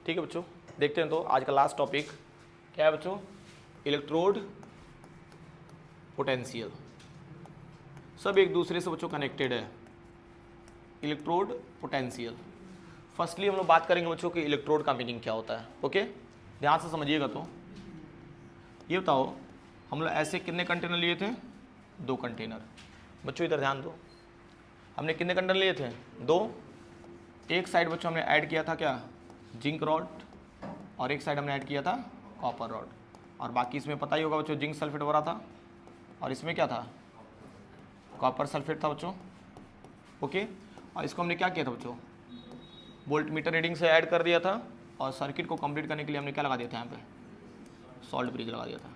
ठीक है बच्चों, देखते हैं तो आज का लास्ट टॉपिक क्या है बच्चों, इलेक्ट्रोड पोटेंशियल। सब एक दूसरे से बच्चों कनेक्टेड है। इलेक्ट्रोड पोटेंशियल, फर्स्टली हम लोग बात करेंगे बच्चों कि इलेक्ट्रोड का मीनिंग क्या होता है। ओके, ध्यान से समझिएगा। तो ये बताओ, हम लोग ऐसे कितने कंटेनर लिए थे? 2 कंटेनर। बच्चों इधर ध्यान दो, हमने कितने कंटेनर लिए थे? 2। एक साइड बच्चों हमने ऐड किया था क्या, जिंक रॉड, और एक साइड हमने ऐड किया था कॉपर रॉड, और बाकी इसमें पता ही होगा बच्चों जिंक सल्फेट भरा था, और इसमें क्या था, कॉपर सल्फेट था बच्चों। ओके, और इसको हमने क्या किया था बच्चों, वोल्ट मीटर रीडिंग से ऐड कर दिया था, और सर्किट को कंप्लीट करने के लिए हमने क्या लगा दिया था, यहाँ पे सॉल्ट ब्रिज लगा दिया था,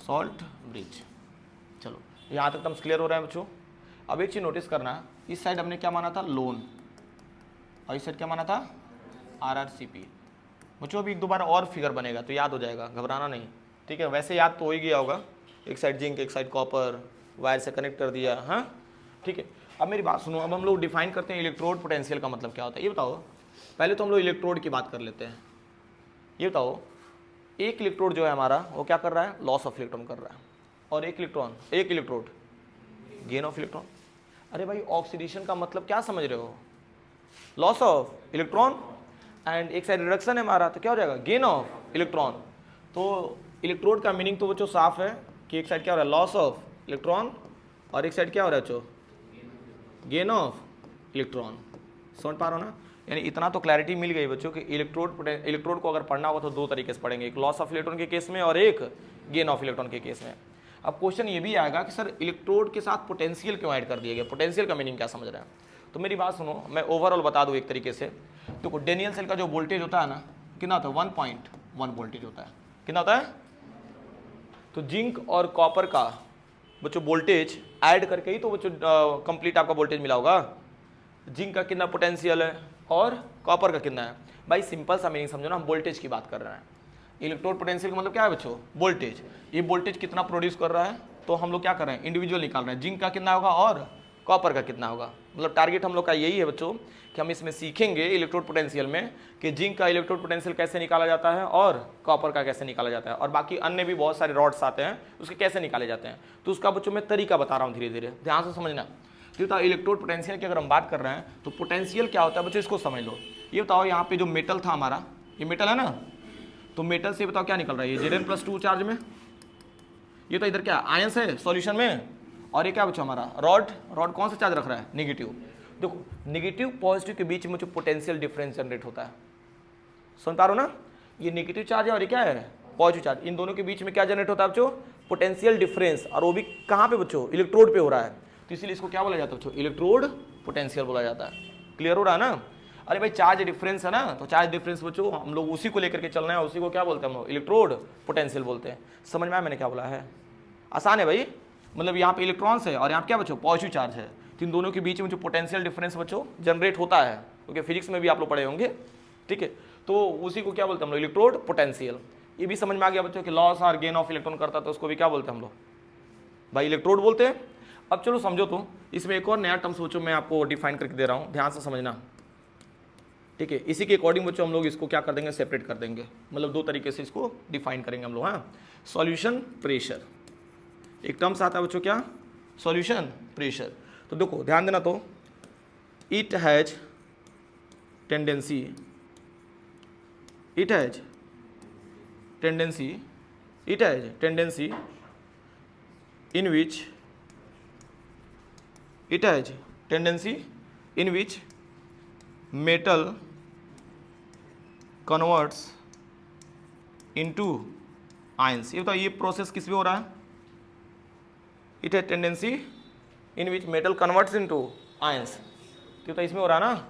सॉल्ट ब्रिज। चलो यहाँ तक तो क्लियर हो रहा है बच्चों। अब एक चीज़ नोटिस करना, इस साइड हमने क्या माना था, लोन, और इस साइड क्या माना था, RRCP। बच्चों अभी 1-2 बार और फिगर बनेगा तो याद हो जाएगा, घबराना नहीं, ठीक है। वैसे याद तो हो ही गया होगा, एक साइड जिंक एक साइड कॉपर, वायर से कनेक्ट कर दिया, हाँ ठीक है। अब मेरी बात सुनो, अब हम लोग डिफाइन करते हैं इलेक्ट्रोड पोटेंशियल का मतलब क्या होता है। ये बताओ, पहले तो हम लोग इलेक्ट्रोड की बात कर लेते हैं। ये बताओ, एक इलेक्ट्रोड जो है हमारा वो क्या कर रहा है, लॉस ऑफ इलेक्ट्रॉन कर रहा है, और एक इलेक्ट्रोड गेन ऑफ इलेक्ट्रॉन। अरे भाई, ऑक्सीडेशन का मतलब क्या समझ रहे हो, लॉस ऑफ इलेक्ट्रॉन, एंड एक साइड रिडक्शन है हमारा, तो क्या हो जाएगा, गेन ऑफ इलेक्ट्रॉन। तो इलेक्ट्रोड का मीनिंग तो बच्चों साफ है कि एक साइड क्या हो रहा है, लॉस ऑफ इलेक्ट्रॉन, और एक साइड क्या हो रहा है बच्चों, गेन ऑफ इलेक्ट्रॉन। समझ पा रहे हो ना, यानी इतना तो क्लैरिटी मिल गई बच्चों कि इलेक्ट्रोड को अगर पढ़ना होगा तो 2 तरीके से पढ़ेंगे, एक लॉस ऑफ इलेक्ट्रॉन के केस में और एक गेन ऑफ इलेक्ट्रॉन के केस में। अब क्वेश्चन ये भी आएगा कि सर इलेक्ट्रोड के साथ पोटेंशियल क्यों ऐड कर दिया गया, पोटेंशियल का मीनिंग क्या समझ रहे हैं। तो मेरी बात सुनो, मैं ओवरऑल बता दूं एक तरीके से। देखो डेनियल सेल का जो वोल्टेज होता है ना, कितना होता है, 1.1 वोल्टेज होता है। कितना होता है? तो जिंक और कॉपर का बच्चों वोल्टेज ऐड करके ही तो बच्चों कंप्लीट आपका वोल्टेज मिला होगा। जिंक का कितना पोटेंशियल है और कॉपर का कितना है। भाई सिंपल सा मीनिंग समझो ना, हम वोल्टेज की बात कर रहे हैं। इलेक्ट्रोड पोटेंशियल का मतलब क्या है बच्चों, वोल्टेज। ये वोल्टेज कितना प्रोड्यूस कर रहा है, तो हम लोग क्या कर रहे हैं, इंडिविजुअल निकाल रहे हैं, जिंक का कितना होगा और कॉपर का कितना होगा। मतलब टारगेट हम लोग का यही है बच्चों कि हम इसमें सीखेंगे इलेक्ट्रोड पोटेंशियल में कि जिंक का इलेक्ट्रोड पोटेंशियल कैसे निकाला जाता है और कॉपर का कैसे निकाला जाता है, और बाकी अन्य भी बहुत सारे रॉड्स आते हैं उसके कैसे निकाले जाते हैं। तो उसका बच्चों मैं तरीका बता रहा हूँ, धीरे धीरे ध्यान से समझना। तो बताओ इलेक्ट्रोड पोटेंशियल की अगर हम बात कर रहे हैं तो पोटेंशियल क्या होता है बच्चों, इसको समझ लो। ये बताओ, यहाँ पे जो मेटल था हमारा, ये मेटल है ना, तो मेटल से बताओ क्या निकल रहा है, ये Zn+2 चार्ज में, ये तो इधर क्या आयंस है सॉल्यूशन में, और ये क्या बच्चों हमारा रॉड कौन सा चार्ज रख रहा है, नेगेटिव। देखो नेगेटिव पॉजिटिव के बीच में जो पोटेंशियल डिफरेंस जनरेट होता है, सुन पा रहे हो ना, ये नेगेटिव चार्ज है और ये क्या है, पॉजिटिव चार्ज। इन दोनों के बीच में क्या जनरेट होता है बच्चों, पोटेंशियल डिफरेंस, और वो भी कहाँ पे बच्चों, इलेक्ट्रोड पे हो रहा है। तो इसीलिए इसको क्या बोला जाता है बच्चों, इलेक्ट्रोड पोटेंशियल बोला जाता है। क्लियर हो रहा है ना। अरे भाई चार्ज डिफरेंस है ना, तो चार्ज डिफरेंस बच्चों हम लोग उसी को लेकर के चल रहे हैं, उसी को क्या बोलते हैं हम लोग, इलेक्ट्रोड पोटेंशियल बोलते हैं। समझ में आया मैंने क्या बोला है, आसान है भाई। मतलब यहाँ पे इलेक्ट्रॉन्स है और यहाँ पे क्या बच्चों, पॉजिटिव चार्ज है, तो इन दोनों के बीच में जो पोटेंशियल डिफरेंस बच्चों जनरेट होता है, क्योंकि फिजिक्स में भी आप लोग पढ़े होंगे, ठीक है। तो उसी को क्या बोलते हैं हम लोग, इलेक्ट्रोड पोटेंशियल। ये भी समझ में आ गया बच्चों कि लॉस और गेन ऑफ इलेक्ट्रॉन करता है, तो उसको भी क्या बोलते हैं हम लोग, भाई इलेक्ट्रोड बोलते हैं। अब चलो समझो, तो इसमें एक और नया टर्म्स बच्चों मैं आपको डिफाइन करके दे रहा हूँ, ध्यान से समझना, ठीक है। इसी के अकॉर्डिंग बच्चों हम लोग इसको क्या कर देंगे, सेपरेट कर देंगे, मतलब 2 तरीके से इसको डिफाइन करेंगे हम लोग। हाँ, सॉल्यूशन प्रेशर एक टर्म्स आता है बच्चों, क्या, सॉल्यूशन प्रेशर। तो देखो ध्यान देना, तो it has tendency in which metal converts into ions। ये बताओ ये प्रोसेस किस में हो रहा है, इट है tendency in which metal converts into ions. तो इसमें हो रहा है ना,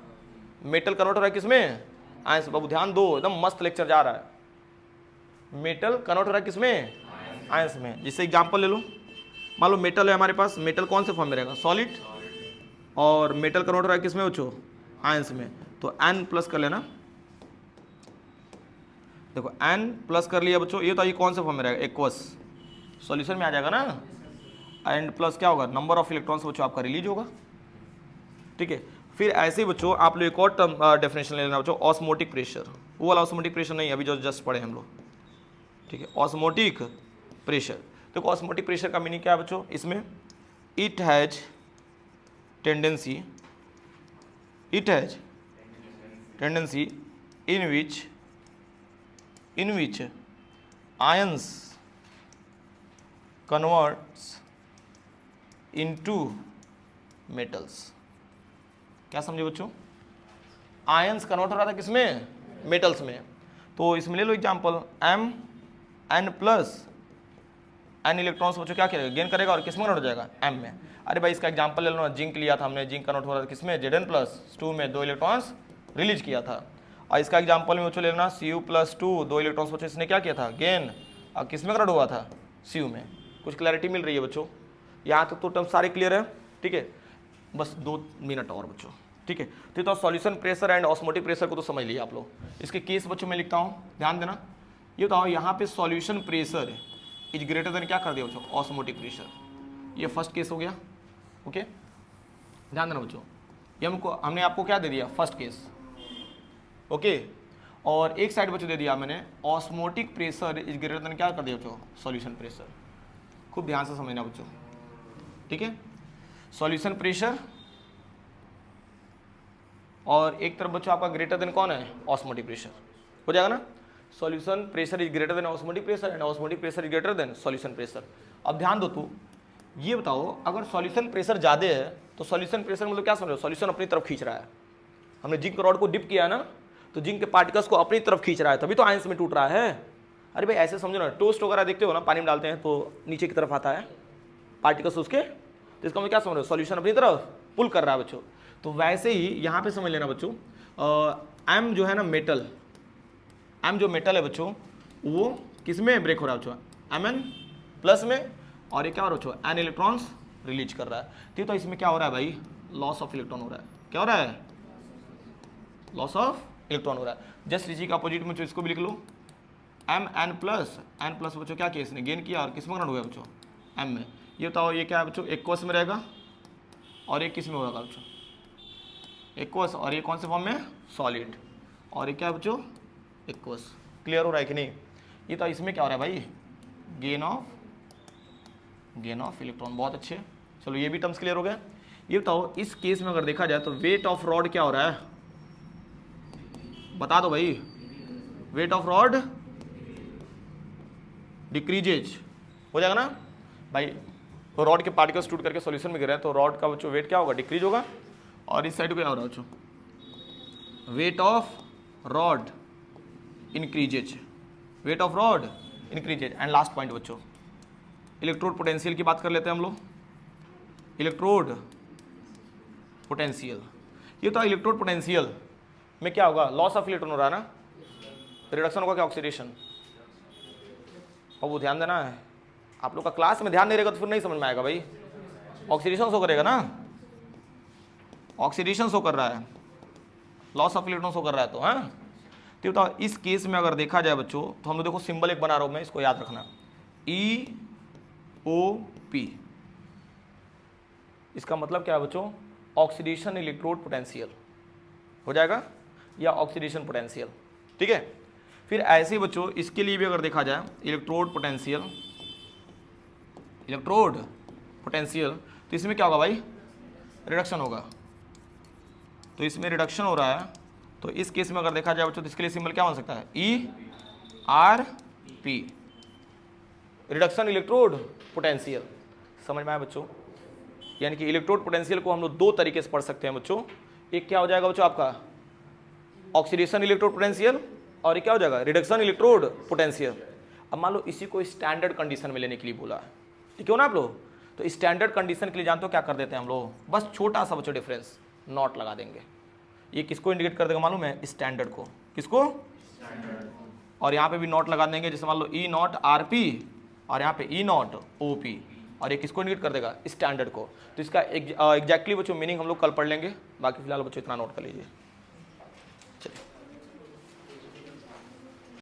मेटल कन्वर्ट हो रहा है किसमें, आयंस। बाबू ध्यान दो, एकदम मस्त लेक्चर जा रहा है। मेटल कन्वर्ट हो रहा है किसमें, आयंस में। जिससे एग्जांपल ले लो, मान लो मेटल है हमारे पास, मेटल कौन से फॉर्म में रहेगा, सॉलिड, और मेटल कन्वर्ट हो रहा है किसमें बच्चों, आयंस में। तो N प्लस कर लेना, देखो N प्लस कर लिया बच्चों, ये तो ये कौन से फॉर्म में रहेगा, एक्वस, सॉल्यूशन में आ जाएगा ना। एंड प्लस क्या होगा, नंबर ऑफ इलेक्ट्रॉन्स बच्चों आपका रिलीज होगा, ठीक है। फिर ऐसे ही बच्चों आप लोग एक और टर्म डेफिनेशन ले लेना बच्चों, ऑस्मोटिक प्रेशर। वो वाला ऑस्मोटिक प्रेशर नहीं, अभी जो जस्ट पढ़े हम लोग, ठीक है। ऑस्मोटिक प्रेशर, देखो ऑस्मोटिक प्रेशर का मीनिंग क्या है बच्चों, इसमें it has tendency in which ions converts into metals। क्या समझे बच्चों, आयंस कन्वर्ट हो रहा था किसमें, मेटल्स में। तो इसमें ले लो एग्जांपल, n इलेक्ट्रॉन्स बच्चों क्या करेगा, गेन करेगा और किसमें कन्वर्ट हो जाएगा, m में। अरे भाई इसका एग्जांपल ले लो ना, जिंक लिया था हमने, जिंक कन्वर्ट हो रहा था किसमें, Zn+2 में 2 इलेक्ट्रॉन्स रिलीज किया था। और इसका एग्जांपल में बच्चों ले लेना Cu+2, 2 इलेक्ट्रॉन्स बच्चों इसने क्या किया था, गेन, और किसमें कन्वर्ट हुआ था, Cu में। कुछ क्लैरिटी मिल रही है बच्चों, यहाँ तक तो टर्म सारे क्लियर है, ठीक है। बस 2 मिनट और बच्चों, ठीक है। तो solution pressure and osmotic pressure को तो समझ लिया आप लोग। इसके केस बच्चों मैं लिखता हूँ, ध्यान देना। ये बताओ यहाँ पे solution pressure is greater than क्या कर दिया बच्चों, ऑस्मोटिक प्रेशर। ये फर्स्ट केस हो गया, ओके, ध्यान देना बच्चों। ये हमने आपको क्या दे दिया, फर्स्ट केस, ओके। और एक साइड बच्चों दे दिया मैंने, osmotic pressure is greater than क्या कर दिया बच्चों, सॉल्यूशन प्रेशर। खूब ध्यान से समझना बच्चों, ठीक है। सॉल्यूशन प्रेशर और एक तरफ बच्चों आपका ग्रेटर देन कौन है, ऑस्मोटिक प्रेशर, हो जाएगा ना। Solution pressure is greater than osmotic pressure and osmotic pressure is greater than solution pressure. अब ध्यान दो, तू ये बताओ, अगर सॉल्यूशन प्रेशर ज़्यादा है तो सॉल्यूशन प्रेशर मतलब क्या समझ रहे हो, सॉल्यूशन अपनी तरफ खींच रहा है। हमने जिंक रॉड को डिप किया है ना, तो जिंक के पार्टिकल्स को अपनी तरफ खींच रहा है, तभी तो आयंस में टूट रहा है। अरे भाई ऐसे समझो ना, टोस्ट वगैरह देखते हो ना, पानी में डालते हैं तो नीचे की तरफ आता है पार्टिकल्स उसके, तो इसका मतलब क्या समझ रहे हो, सॉल्यूशन अपनी तरफ पुल कर रहा है बच्चों। तो वैसे ही यहाँ पे समझ लेना बच्चों, एम जो है ना मेटल, एम जो मेटल है बच्चों वो किस में ब्रेक हो रहा है बच्चों, Mn+ में, और ये क्या हो रहा है बच्चों, n इलेक्ट्रॉन्स रिलीज कर रहा है। तो इसमें क्या हो रहा है भाई, लॉस ऑफ इलेक्ट्रॉन हो रहा है। क्या हो रहा है, लॉस ऑफ इलेक्ट्रॉन हो रहा है। जस्ट इसी का अपोजिट में इसको भी लिख लो, Mn+, n+ बच्चों क्या किया इसने, गेन किया और किस में कन्वर्ट हो गया बच्चों, m में। ये बताओ ये क्या है बच्चों, एक्वस में रहेगा और एक किस में होगा बच्चों, एक्वस, और ये कौन से फॉर्म में, सॉलिड, और ये क्या है बच्चों, एक्वस। क्लियर हो रहा है कि नहीं। ये तो इसमें क्या हो रहा है भाई, गेन ऑफ इलेक्ट्रॉन। बहुत अच्छे, चलो ये भी टर्म्स क्लियर हो गए। ये बताओ इस केस में अगर देखा जाए तो वेट ऑफ रॉड क्या हो रहा है, बता दो भाई, वेट ऑफ रॉड डिक्रीजेज हो जाएगा ना भाई। तो रॉड के पार्टिकल्स टूट करके सॉल्यूशन में गिर रहे हैं, तो रॉड का बच्चों वेट क्या होगा, डिक्रीज होगा। और इस साइड को क्या हो रहा है बच्चों, weight of rod increases, weight of rod increases. And last point बच्चों, इलेक्ट्रोड पोटेंशियल की बात कर लेते हैं हम लोग। इलेक्ट्रोड पोटेंशियल, ये तो इलेक्ट्रोड पोटेंशियल में क्या होगा, लॉस ऑफ इलेक्ट्रॉन हो रहा है ना, रिडक्शन होगा क्या, ऑक्सीडेशन। और वो ध्यान देना है, आप लोग का क्लास में ध्यान नहीं रहेगा तो फिर नहीं समझ में आएगा भाई। ऑक्सीडेशन शो करेगा ना, ऑक्सीडेशन शो कर रहा है, लॉस ऑफ इलेक्ट्रॉन शो कर रहा है। तो हाँ, तो बताओ इस केस में अगर देखा जाए बच्चों, तो हम लोग देखो सिंबल एक बना रहा हूं मैं, इसको याद रखना, EOP। इसका मतलब क्या है बच्चों, ऑक्सीडेशन इलेक्ट्रोड पोटेंशियल हो जाएगा, या ऑक्सीडेशन पोटेंशियल, ठीक है। फिर ऐसे ही बच्चों इसके लिए भी अगर देखा जाए, इलेक्ट्रोड पोटेंशियल, तो इसमें क्या होगा भाई, रिडक्शन होगा। तो इसमें रिडक्शन हो रहा है, तो इस केस में अगर देखा जाए बच्चों, तो इसके लिए सिंबल क्या बन सकता है, ERP, रिडक्शन इलेक्ट्रोड पोटेंशियल। समझ में आया बच्चों, यानी कि इलेक्ट्रोड पोटेंशियल को हम लोग 2 तरीके से पढ़ सकते हैं बच्चों। एक क्या हो जाएगा बच्चों आपका, ऑक्सीडेशन इलेक्ट्रोड पोटेंशियल, और एक क्या हो जाएगा, रिडक्शन इलेक्ट्रोड पोटेंशियल। अब मान लो इसी को स्टैंडर्ड कंडीशन में लेने के लिए बोला है, ठीक है ना आप लोग। तो स्टैंडर्ड कंडीशन के लिए जानते हो क्या कर देते हैं हम लोग, बस छोटा सा बच्चों डिफरेंस नॉट लगा देंगे। ये किसको इंडिकेट कर देगा मालूम है, स्टैंडर्ड को, किसको, और यहाँ पे भी नॉट लगा देंगे, जैसे मान लो E0RP और यहाँ पे E0OP, और ये किसको इंडिकेट कर देगा, स्टैंडर्ड को। तो इसका एग्जैक्टली बच्चों मीनिंग हम लोग कल पढ़ लेंगे, बाकी फिलहाल बच्चों इतना नोट कर लीजिए।